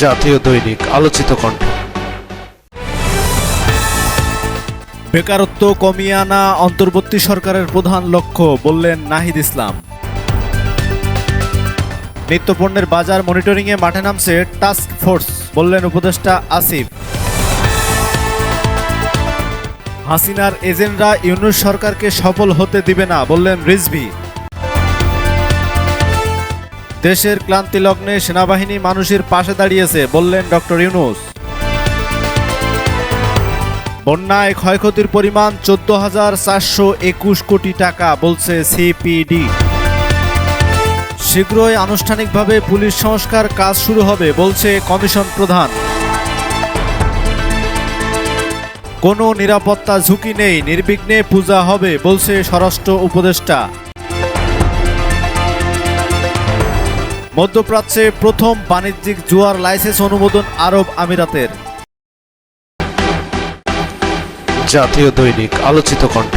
জাতীয় দৈনিক আলোচিত কণ্ঠ। বেকারত্ব কমিয়ে আনা অন্তর্বর্তী সরকারের প্রধান লক্ষ্য, বললেন নাহিদ ইসলাম। নিত্যপণ্যের বাজার মনিটরিংয়ে মাঠে নামছে টাস্ক ফোর্স, বললেন উপদেষ্টা আসিফ। হাসিনার এজেন্টরা ইউনূস সরকারকে সফল হতে দিবে না, বললেন রিজভী। দেশের ক্লান্তি লগ্নে সেনাবাহিনী মানুষের পাশে দাঁড়িয়েছে, বললেন ডক্টর ইউনূস। বন্যায় ক্ষয়ক্ষতির পরিমাণ 14,421 কোটি টাকা, বলছে সিপিডি। শীঘ্রই আনুষ্ঠানিকভাবে পুলিশ সংস্কার কাজ শুরু হবে, বলছে কমিশন প্রধান। কোনো নিরাপত্তা ঝুঁকি নেই, নির্বিঘ্নে পূজা হবে, বলছে স্বরাষ্ট্র উপদেষ্টা। মধ্যপ্রাচ্যে প্রথম বাণিজ্যিক জুয়ার লাইসেন্স অনুমোদন আরব আমিরাতের। জাতীয় দৈনিক আলোচিত কণ্ঠ।